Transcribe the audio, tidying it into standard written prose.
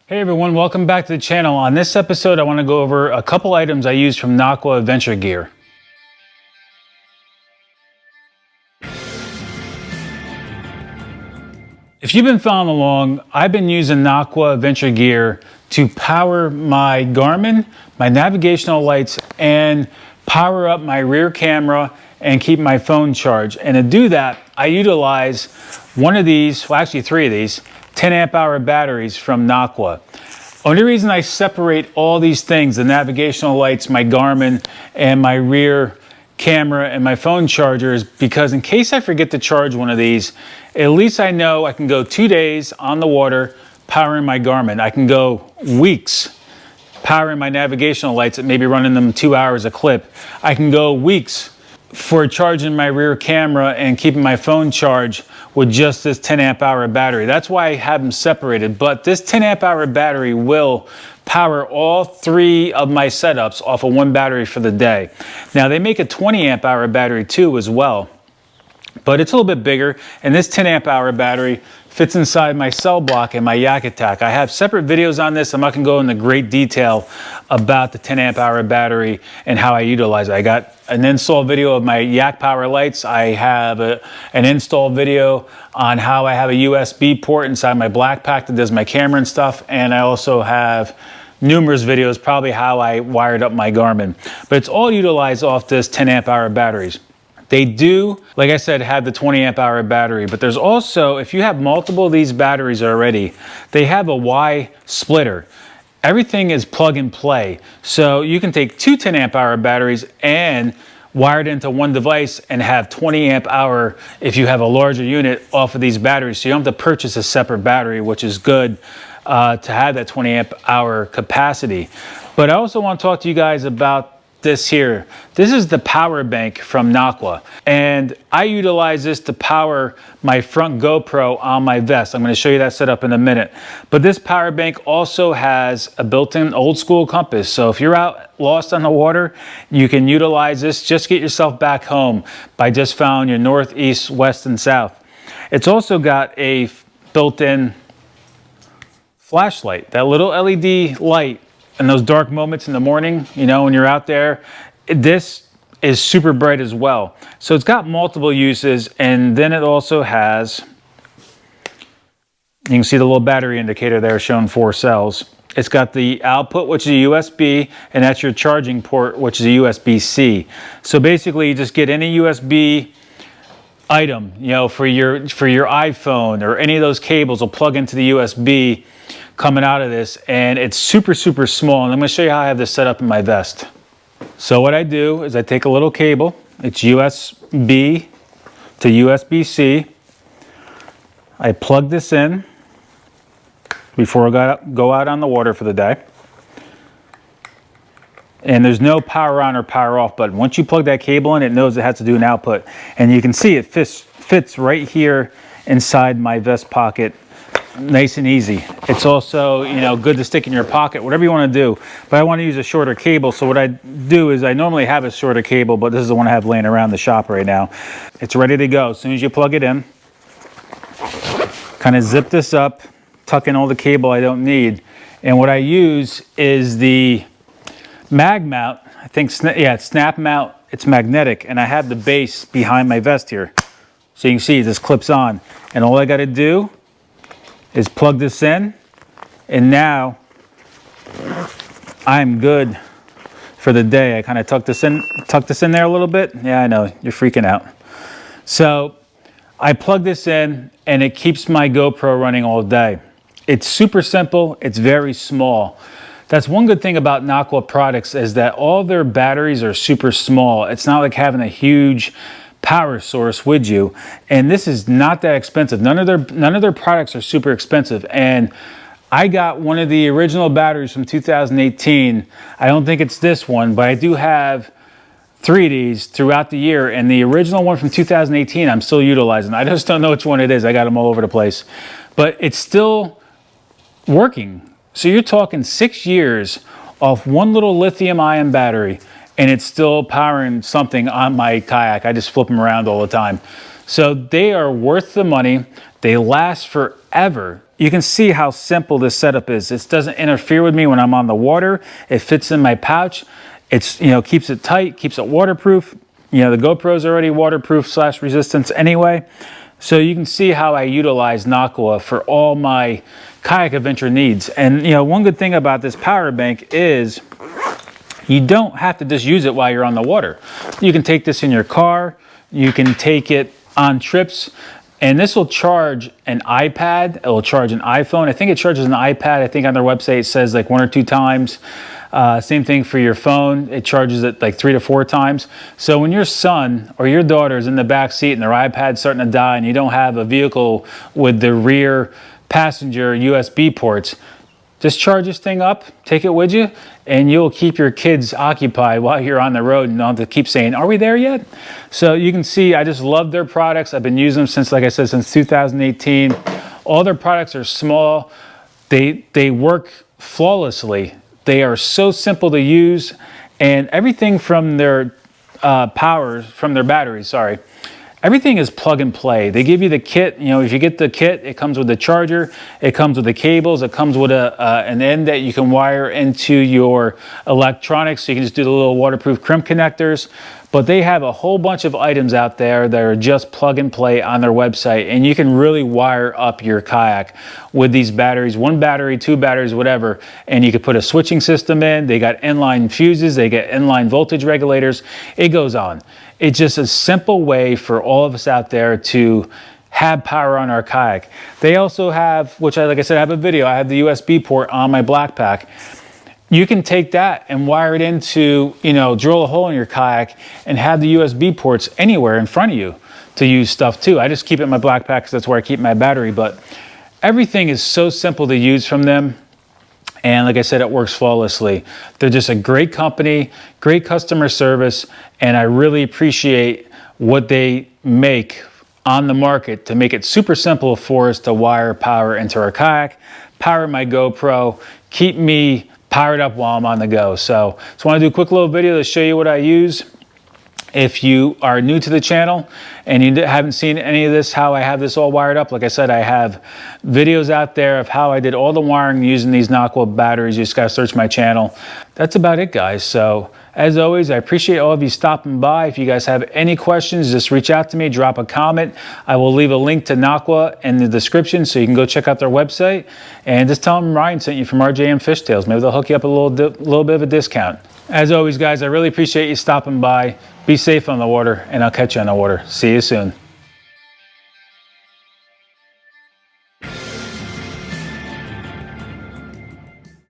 Hey everyone, welcome back to the channel. On this episode, I want to go over a couple items I use from Nocqua Adventure Gear. If you've been following along, I've been using Nocqua Adventure Gear to power my Garmin, my navigational lights, and power up my rear camera and keep my phone charged. And to do that, I utilize one of these, well actually three of these, 10 amp hour batteries from Nocqua. Only reason I separate all these things, the navigational lights, my Garmin, and my rear camera and my phone charger, is because in case I forget to charge one of these, at least I know I can go 2 days on the water powering my Garmin. I can go weeks powering my navigational lights, maybe running them 2 hours a clip. I can go weeks for charging my rear camera and keeping my phone charged with just this 10 amp hour battery. That's why I have them separated, but this 10 amp hour battery will power all three of my setups off of one battery for the day. Now they make a 20 amp hour battery too as well, but it's a little bit bigger, and this 10 amp hour battery fits inside my cell block and my Yak Attack. I have separate videos on this. I'm not gonna go into great detail about the 10 amp hour battery and how I utilize it. I got an install video of my Yak Power lights. I have an install video on how I have a USB port inside my black pack that does my camera and stuff. And I also have numerous videos, probably how I wired up my Garmin. But it's all utilized off this 10 amp hour batteries. They do, like I said, have the 20 amp hour battery, but there's also, if you have multiple of these batteries already, they have a Y splitter. Everything is plug and play. So you can take two 10 amp hour batteries and wire it into one device and have 20 amp hour if you have a larger unit off of these batteries. So you don't have to purchase a separate battery, which is good to have that 20 amp hour capacity. But I also want to talk to you guys about this here. This is the power bank from Nocqua, and I utilize this to power my front GoPro on my vest. I'm going to show you that setup in a minute. But this power bank also has a built-in old school compass. So if you're out lost on the water, you can utilize this. Just get yourself back home by just following your north, east, west, and south. It's also got a built-in flashlight, that little LED light. In those dark moments in the morning, you know, when you're out there, this is super bright as well. So it's got multiple uses, and then it also has, you can see the little battery indicator there showing 4 cells. It's got the output, which is a USB, and that's your charging port, which is a USB-C. So basically, you just get any USB item, you know, for your iPhone or any of those cables will plug into the USB coming out of this, and it's super small. And I'm going to show you how I have this set up in my vest. So what I do is I take a little cable. It's USB to USB-C. I plug this in before I go out on the water for the day. And there's no power on or power off button. Once you plug that cable in, it knows it has to do an output. And you can see it fits right here inside my vest pocket. Nice and easy. It's also, you know, good to stick in your pocket, whatever you want to do. But I want to use a shorter cable, so what I do is I normally have a shorter cable, but this is the one I have laying around the shop right now. It's ready to go. As soon as you plug it in, kind of zip this up, tuck in all the cable I don't need. And what I use is the mag mount. I think, yeah, it's snap mount. It's magnetic, and I have the base behind my vest here. So you can see this clips on. And all I got to do is plug this in, and now I'm good for the day. I kind of tuck this in there a little bit. Yeah, I know, you're freaking out. So I plug this in, and it keeps my GoPro running all day. It's super simple. It's very small. That's one good thing about Nocqua products, is that all their batteries are super small. It's not like having a huge power source with you, and this is not that expensive. None of their products are super expensive, and I got one of the original batteries from 2018. I don't think it's this one, but I do have 3 of these throughout the year, and the original one from 2018 I'm still utilizing. I just don't know which one it is. I got them all over the place, but it's still working. So you're talking 6 years off one little lithium-ion battery, and it's still powering something on my kayak. I just flip them around all the time. So they are worth the money. They last forever. you can see how simple this setup is. This doesn't interfere with me when I'm on the water. It fits in my pouch. It's, you know, keeps it tight, keeps it waterproof. You know, the GoPro's already waterproof / resistance anyway. So you can see how I utilize Nocqua for all my kayak adventure needs. And, you know, one good thing about this power bank is you don't have to just use it while you're on the water. You can take this in your car. You can take it on trips. And this will charge an iPad. It will charge an iPhone. I think it charges an iPad. I think on their website it says like 1 or 2 times. Same thing for your phone. It charges it like 3 to 4 times. So when your son or your daughter is in the back seat and their iPad's starting to die and you don't have a vehicle with the rear passenger USB ports, just charge this thing up, take it with you, and you'll keep your kids occupied while you're on the road and don't have to keep saying, are we there yet? So you can see I just love their products. I've been using them since, like I said, since 2018. All their products are small. They work flawlessly. They are so simple to use, and everything from their from their batteries, sorry. Everything is plug and play. They give you the kit. You know, if you get the kit, it comes with the charger, it comes with the cables, it comes with an end that you can wire into your electronics, so you can just do the little waterproof crimp connectors. But they have a whole bunch of items out there that are just plug and play on their website, and you can really wire up your kayak with these batteries, 1 battery, 2 batteries, whatever, and you can put a switching system in. They got inline fuses, they get inline voltage regulators. It goes on. It's just a simple way for all of us out there to have power on our kayak. They also have, which like I said, I have a video, I have the USB port on my black pack. You can take that and wire it into, you know, drill a hole in your kayak and have the USB ports anywhere in front of you to use stuff too. I just keep it in my black pack because that's where I keep my battery, but everything is so simple to use from them. And like I said, it works flawlessly. They're just a great company, great customer service, and I really appreciate what they make on the market to make it super simple for us to wire power into our kayak, power my GoPro, keep me powered up while I'm on the go. So just want to do a quick little video to show you what I use. If you are new to the channel and you haven't seen any of this, how I have this all wired up, like I said, I have videos out there of how I did all the wiring using these Nocqua batteries. You just gotta search my channel. That's about it, guys. So as always, I appreciate all of you stopping by. If you guys have any questions, just reach out to me, drop a comment. I will leave a link to Nocqua in the description so you can go check out their website, and just tell them Ryan sent you from RJM Fishtails. Maybe they'll hook you up a little bit of a discount. As always, guys, I really appreciate you stopping by. Be safe on the water, and I'll catch you on the water. See you soon.